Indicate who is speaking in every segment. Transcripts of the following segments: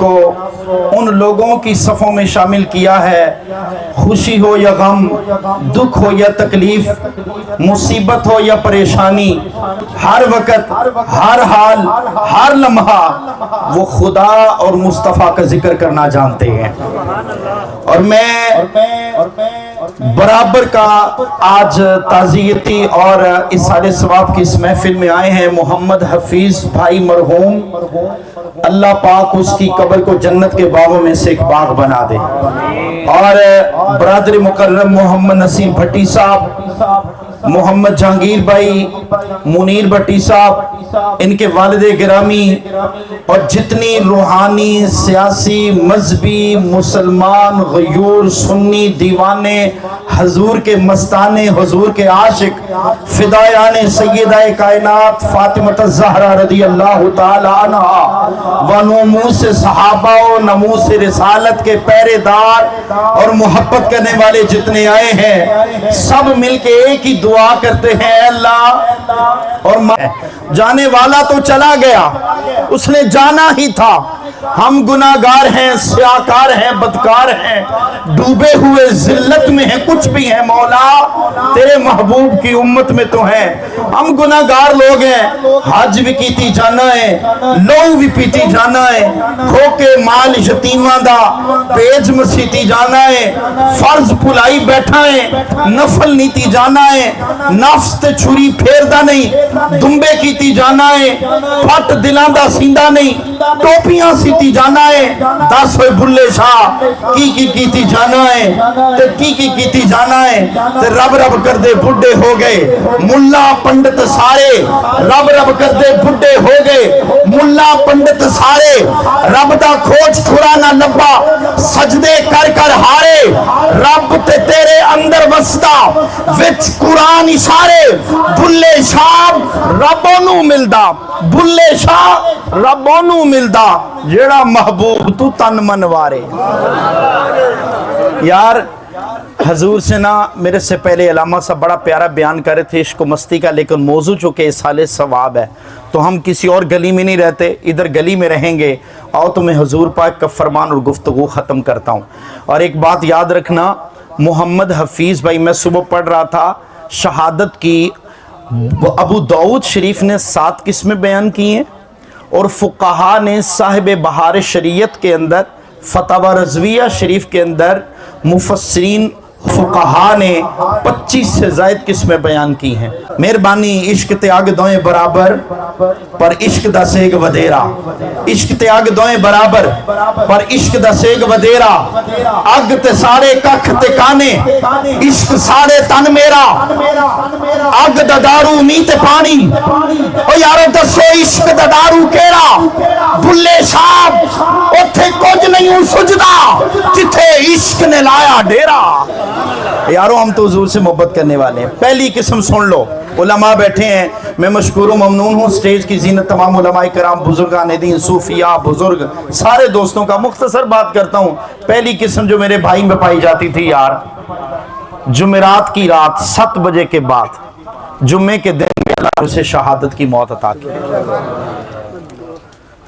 Speaker 1: کو ان لوگوں کی صفوں میں شامل کیا ہے، خوشی ہو یا غم، دکھ ہو یا تکلیف، مصیبت ہو یا پریشانی، ہر وقت، ہر حال، ہر لمحہ وہ خدا اور مصطفیٰ کا ذکر کرنا جانتے ہیں۔ اور میں برابر کا آج تعزیتی اور اِسال ثواب کی اس محفل میں آئے ہیں۔ محمد حفیظ بھائی مرحوم، اللہ پاک اس کی قبر کو جنت کے باغوں میں سے ایک باغ بنا دے۔ اور برادر مکرم محمد نسیم بھٹی صاحب، محمد جہانگیر بھائی، منیر بھٹی صاحب، ان کے والد گرامی اور جتنی روحانی، سیاسی، مذہبی، مسلمان، غیور، سنی، دیوانے، حضور کے مستانے، حضور کے عاشق، فدایان سیدہ کائنات فاطمہ الزہرا رضی اللہ تعالی عنہا و نموس صحابہ و نموس رسالت کے پہرے دار اور محبت کرنے والے جتنے آئے ہیں، سب مل کے ایک ہی دعا کرتے ہیں، اے اللہ۔ اور جانے والا تو چلا گیا، اس نے جانا ہی تھا، ہم گناہگار ہیں، سیاکار ہیں، بدکار ہیں، ڈوبے ہوئے ذلت میں ہیں، کچھ بھی ہیں مولا، تیرے محبوب کی امت میں تو ہیں۔ ہم گناہگار لوگ ہیں، حج بھی کیتی جانا ہے، لو بھی پیتی جانا ہے، کھو کے مال یتیماں دا پیج مسیتی جانا ہے، فرض پلائی بیٹھا ہے، نفل نیتی جانا ہے، نفس تے چھری پھیر دا نہیں، دمبے کیتی جانا ہے، پھٹ دلان دا سیندہ نہیں، ٹوپیاں سیتی جانا ہے، 10 ہوئے بھلے شاہ کی کیتی جانا ہے، تے کی کیتی جانا ہے، تے رب رب کر دے بڑھے ہو گئے، ملا پنڈت سارے رب رب کر دے بڑھے ہو گئے، ملا پنڈت سارے رب دا کھوج کھڑا نہ لبا، سجدے کر کر ہارے، رب تے تیرے اندر وسطہ وچ قرآن اشارے، بھلے شاہ ربونو ملدا، بھلے شاہ ربونو ملدا، جیڑا محبوب تو تن منوارے۔ یار حضور سے نا میرے سے پہلے علامہ صاحب بڑا پیارا بیان کر رہے تھے عشق و مستی کا، لیکن موضوع چونکہ اِسال ثواب ہے تو ہم کسی اور گلی میں نہیں رہتے، ادھر گلی میں رہیں گے۔ آؤ تو میں حضور پاک کا فرمان اور گفتگو ختم کرتا ہوں۔ اور ایک بات یاد رکھنا، محمد حفیظ بھائی، میں صبح پڑھ رہا تھا شہادت کی ابو داؤد شریف نے 7 قسمیں بیان کی ہیں، اور فقہا نے صاحب بہار شریعت کے اندر، فتاوی رضویہ شریف کے اندر مفسرین فقہا نے 25 سے زائد قسمیں بیان کی ہیں۔ مہربانی عشق تے آگ دوئیں برابر پر عشق دا سیگ ودیرا، عشق تے آگ دوئیں برابر پر عشق دا سیگ ودیرا، اگ تے سارے ککھ تے کانے، عشق سارے تن میرا، اگ دا دارو می تے پانی، او یارو دسو عشق دا دارو کیڑا، بھلے شاہ اتھے کچھ نہیں سجدہ جتھے عشق نے لایا ڈیرا۔ یارو ہم تو حضور سے محبت کرنے والے ہیں۔ پہلی قسم سن لو، علماء بیٹھے ہیں، میں مشکور و ممنون ہوں، سٹیج کی زینت تمام علماء کرام، بزرگان دین، صوفیاء، بزرگ، سارے دوستوں کا مختصر بات کرتا ہوں۔ پہلی قسم جو میرے بھائی میں پائی جاتی تھی یار، جمعرات کی رات 7 بجے کے بعد جمعے کے دن میں اللہ اسے شہادت کی موت عطا کی۔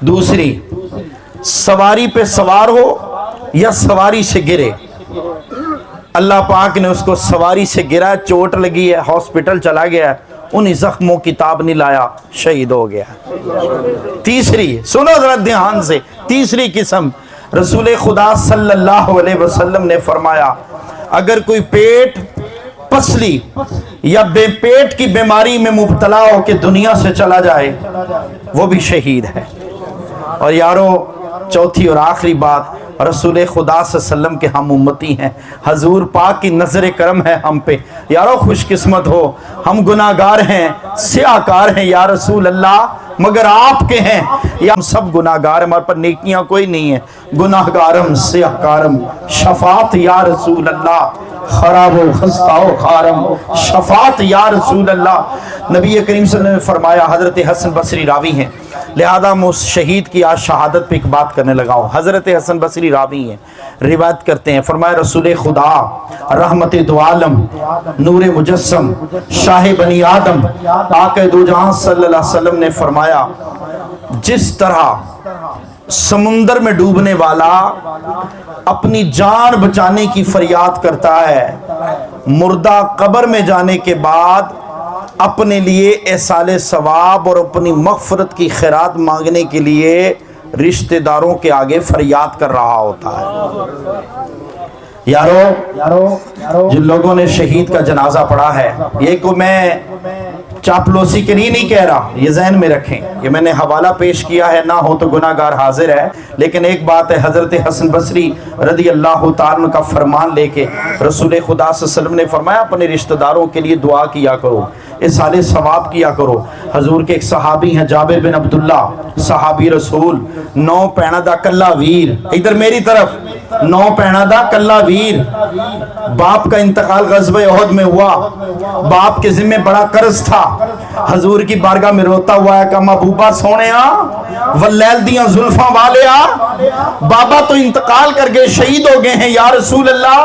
Speaker 1: دوسری، سواری پہ سوار ہو یا سواری سے گرے، اللہ پاک نے اس کو سواری سے گرا، چوٹ لگی ہے، ہاسپٹل چلا گیا ہے، انہی زخموں کی تاب نہیں لایا، شہید ہو گیا۔ تیسری، سنو ذرا دھیان سے، تیسری قسم، رسول خدا صلی اللہ علیہ وسلم نے فرمایا اگر کوئی پیٹ پسلی یا بے پیٹ کی بیماری میں مبتلا ہو کہ دنیا سے چلا جائے، وہ بھی شہید ہے۔ اور یارو چوتھی اور آخری بات، رسول خدا صلی اللہ علیہ وسلم کے ہم امتی ہیں، حضور پاک کی نظر کرم ہے ہم پہ۔ یارو خوش قسمت ہو، ہم گناہگار ہیں، سیاکار ہیں یا رسول اللہ، مگر آپ کے ہیں، یا ہم سب گناہگار ہیں، ہمارے پر نیکیاں کوئی نہیں ہیں، گناہگارم سیاکارم، شفاعت یا رسول اللہ، خراب و خستہ و خارم، شفاعت یا رسول اللہ۔ نبی کریم صلی اللہ علیہ وسلم نے فرمایا، حضرت حسن بصری راوی ہیں، لہذا میں اس شہید کی آج شہادت پہ ایک بات کرنے لگا ہوں۔ حضرت حسن بصری راوی ہیں، روایت کرتے ہیں، فرمایا رسول خدا رحمت دو عالم، نور مجسم، شاہ بنی آدم، آقا دو جہاں صلی اللہ علیہ وسلم نے فرمایا جس طرح समुंदर में डूबने वाला अपनी जान बचाने की फरियाद करता है, मुर्दा कब्र में जाने के बाद अपने लिए एहसाले सवाब और अपनी मग़फ़िरत की खैरात मांगने के लिए रिश्तेदारों के आगे फरियाद कर रहा होता है। यारो जिन लोगों ने शहीद का जनाजा पढ़ा है, ये को मैं चापलूसी के लिए नहीं कह रहा, ये ज़हन में रखें, ये मैंने हवाला पेश किया है, ना हो तो गुनाहगार हाजिर है। लेकिन एक बात है, हज़रत हसन बसरी रदी अल्लाह ताला का फरमान लेके रसूल खुदा सल्लल्लाहु अलैहि वसल्लम ने फरमाया अपने रिश्तेदारों के लिए दुआ किया करो, इसाले सवाब किया करो। हजूर के एक सहाबी हैं जाबिर बिन अब्दुल्ला, सहाबी रसूल, 9 पैणा दा कल्ला वीर, इधर मेरी तरफ, 9 पैणा दा कल्ला वीर। बाप का इंतकाल ग़ज़वे उहद में हुआ, बाप के ज़िम्मे बड़ा कर्ज था। हजूर की बारगाह में रोता हुआ है, कहा महबूबा सोने वल्लैल दियां जुल्फां वाले बाबा तो इंतकाल कर गए, शहीद हो गए हैं या रसूल अल्लाह,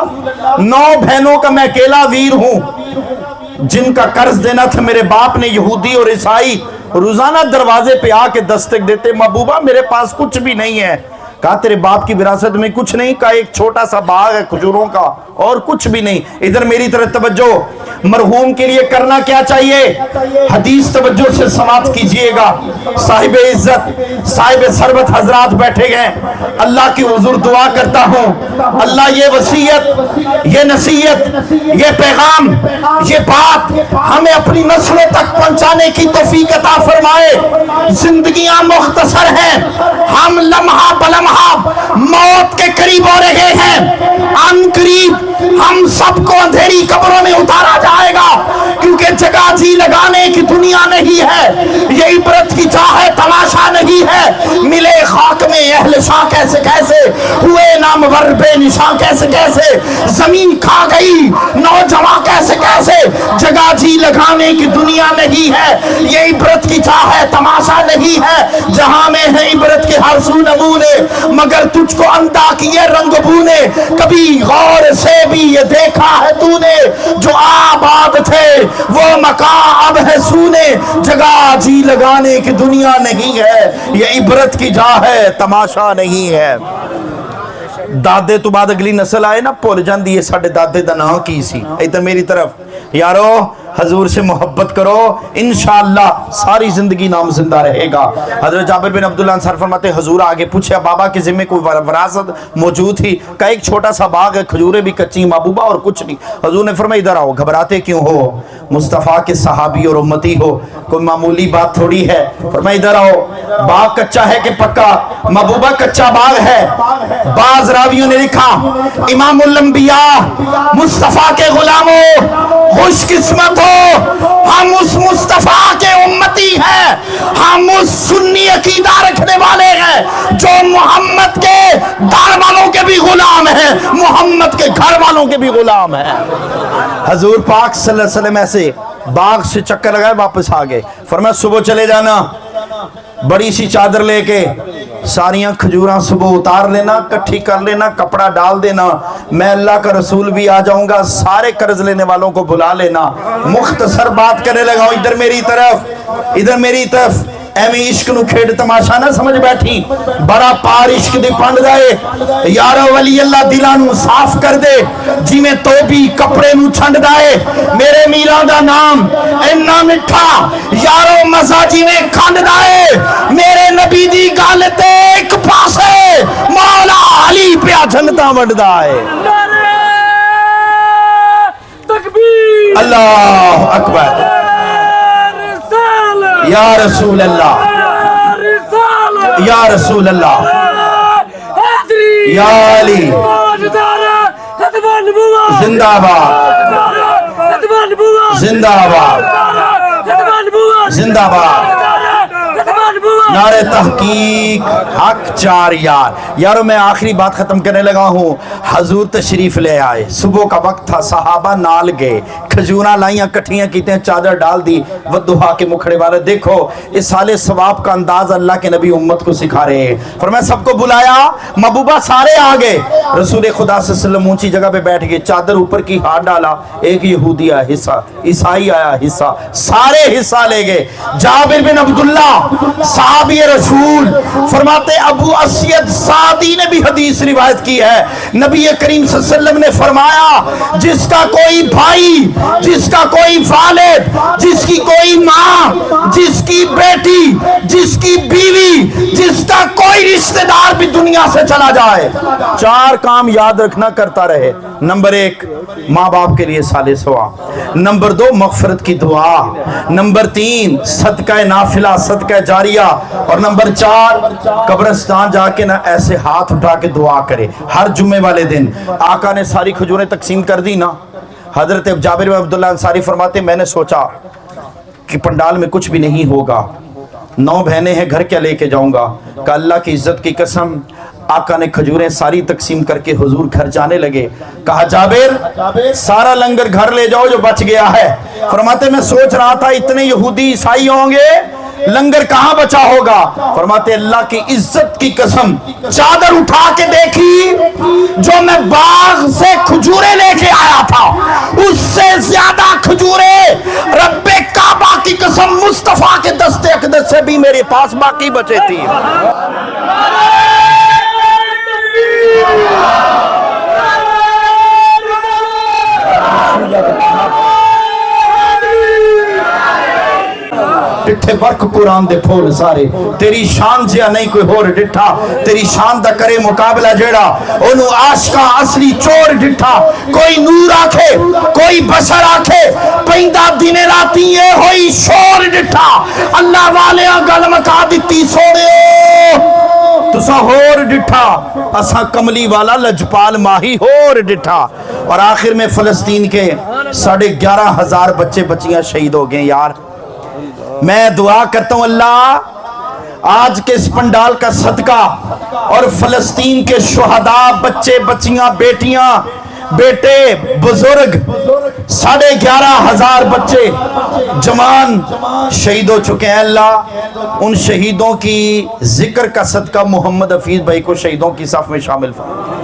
Speaker 1: 9 बहनों का मैं अकेला वीर हूं जिनका कर्ज देना था। मेरे बाप ने यहूदी और ईसाई रोजाना दरवाजे पे आके दस्तक देते, महबूबा मेरे पास कुछ भी नहीं है। कहा तेरे बाप की विरासत में कुछ नहीं, का एक छोटा सा बाग है खजूरों का, और कुछ भी नहीं। इधर मेरी तरफ तवज्जो, मरहूम के लिए करना क्या चाहिए, हदीस तवज्जो से समाप्त कीजिएगा। साहिब इज्जत, साहिब सरबत हजरात बैठे गए, अल्लाह की हुजूर दुआ करता हूँ, अल्लाह ये वसीयत, ये नसीहत, ये पैगाम, ये बात हमें अपनी नस्लों तक पहुंचाने की तौफीक अता फरमाए। जिंदगियां मुख्तसर हैं, हम लम्हा बलम्हा मौत के करीब हो रहे हैं। अन करीब हम सबको अंधेरी कब्रों में उतारा जाएगा, क्योंकि जगह जी लगाने की दुनिया नहीं है, ये इबरत की चाह है, तमाशा नहीं है। मिले खाक में अहले शाह कैसे कैसे, हुए नामवर बेनिशां कैसे कैसे, जमीन खा गई नौजवान कैसे कैसे, जगह जी लगाने की दुनिया नहीं है, ये इबरत की चाह है, तमाशा नहीं है। जहां में है इबरत के हर सू नमूने, मगर तुझको अंधा किए रंग बूने, कभी गौर से भी ये देखा है तूने, जो आबाद थे वो मकान अब है सूने, जगह जी लगाने की दुनिया नहीं है, ये इबरत की जा है, तमाशा नहीं है। दादे तो बाद अगली नस्ल आए ना भुल जाती है साडे दादे दा नाम की सी। इधर मेरी तरफ यारो हजूर से मोहब्बत करो, इंशाअल्लाह सारी जिंदगी नाम जिंदा रहेगा। हजरत जाबिर बिन अब्दुल्लाह अंसारी फरमाते हजूर आगे पूछा बाबा के जिम्मे कोई विरासत मौजूद थी, का एक छोटा सा बाग है, खजूरें भी कच्ची महबूबा और कुछ नहीं। हजूर ने फरमाया इधर आओ, घबराते क्यों हो, मुस्तफ़ा के सहाबी और उम्मती हो, कोई मामूली बात थोड़ी है। फरमाया इधर आओ, बाग कच्चा है कि पक्का, महबूबा कच्चा बाग है। बाज रावियों ने लिखा इमामुल अंबिया मुस्तफ़ा के गुलामों खुशकिस्मत हो, हम उस मुस्तफ़ा के उम्मती हैं, हम उस सुन्नी अकीदा रखने वाले हैं जो मोहम्मद के दर वालों के भी गुलाम हैं, मोहम्मद के घर वालों के भी गुलाम हैं। हजूर पाक सल्लल्लाहु अलैहि वसल्लम ऐसे बाग से चक्कर लगाए वापस आ गए। फरमाया सुबह चले जाना, बड़ी सी चादर लेके सारियां खजूरां सुबह उतार लेना, इकट्ठी कर लेना, कपड़ा डाल देना, मैं अल्लाह का रसूल भी आ जाऊंगा, सारे कर्ज लेने वालों को बुला लेना। मुख्तसर बात करने लगा, इधर मेरी तरफ, इधर मेरी तरफ, एवं इश्क नु खेड तमाशा ना समझ बैठी, बड़ा पार इश्क दी पंड दाए यारो वली अल्लाह दिलां नु साफ कर दे, जिवें तोबी कपड़े नु छंड दाए। मेरे मीरा दा नाम इन्ना मिठा यारो मजा जिवें खंड दाए, मेरे नबी दी गल ते एक पासे मौला अली पिया जन्नतां वंडदा है। तकबीर, अल्लाह अकबर, या रसूल अल्लाह, या रसूल अल्लाह, या अली जिंदाबाद, जिंदाबाद, जिंदाबाद, नारे तहकीक हक चार यार। यारो मैं आखिरी बात खत्म करने लगा हूँ। हजूर तशरीफ ले आए, सुबह का वक्त था, सहाबा नाल गए, खजूरा लाइया कट्ठियां की, चादर डाल दी, वद्दुहा के मुखड़े वाले। देखो इस साले सवाब का अंदाज अल्लाह के नबी उम्मत को सिखा रहे हैं। फरमाया सबको बुलाया, महबूबा सारे आ गए, रसूल खुदा सल्लल्लाहु अलैहि वसल्लम ऊंची जगह पे बैठ गए, चादर ऊपर की हाथ डाला, एक यहूदी आया हिस्सा, ईसाई आया हिस्सा, सारे हिस्सा ले गए। जाबिर बिन अब्दुल्ला सहाबी रसूल फरमाते, अबू अस्यद सादी ने भी हदीस रिवायत की है, नबी करीम सल्लल्लाहु अलैहि वसल्लम ने फरमाया, जिसका कोई भाई, जिसका कोई वालिद, जिसकी कोई माँ, जिसकी बेटी, जिसकी बीवी, जिसका कोई रिश्तेदार भी दुनिया से चला जाए, 4 काम याद रखना करता रहे। नंबर 1, माँ बाप के लिए साले सवाब। नंबर 2, मग़फ़िरत की दुआ। नंबर 3, सदका नाफिला, सदका जारिया। और नंबर 4, कब्रिस्तान जाके ना ऐसे हाथ उठा के दुआ करे। हर जुम्मे वाले दिन आका ने सारी खजूरें तकसीम कर दी ना, हजरत जाबिर बिन अब्दुल्लाह अंसारी फरमाते, मैंने सोचा कि पंडाल में कुछ भी नहीं होगा, 9 बहनें हैं, घर क्या लेके जाऊंगा। कहा अल्लाह की इज्जत की कसम, आका ने खजूरें सारी तकसीम करके हुजूर घर जाने लगे। कहा जाबिर, सारा लंगर घर ले जाओ जो बच गया है। फरमाते, मैं सोच रहा था इतने यहूदी ईसाई होंगे, लंगर कहां बचा होगा। फरमाते, अल्लाह की इज्जत की कसम, चादर उठा के देखी, जो मैं बाग से खजूरें लेके आया था उससे ज्यादा खजूरें रब्बे काबा की कसम मुस्तफा के दस्ते अक़दस से भी मेरे पास बाकी बचे थी। डिठे वर्क कुरान दे फूल सारे, तेरी शान जिहा नहीं कोई होर डिठा, तेरी शान दा करे मुकाबला जेड़ा, ओनू आशिका असली चोर डिठा। कोई नूर आखे, कोई बशर आखे, पैंदा दिने राती ये होई शोर डिठा। अल्लाह वाले गल मका दित्ती सोने, तुसा होर डिठा, असा कमली वाला लजपाल माही होर डिठा। और आखिर में फलस्तीन के 11,500 बच्चे बच्चियां शहीद हो गए। यार मैं दुआ करता हूं अल्लाह आज के इस पंडाल का सदका और फलस्तीन के शुहदा, बच्चे बच्चियां, बेटियां, बेटे, बुजुर्ग, 11,500 बच्चे जवान शहीद हो चुके हैं। अल्लाह उन शहीदों की जिक्र का सदका मोहम्मद हफीज भाई को शहीदों की सफ में शामिल फरमा।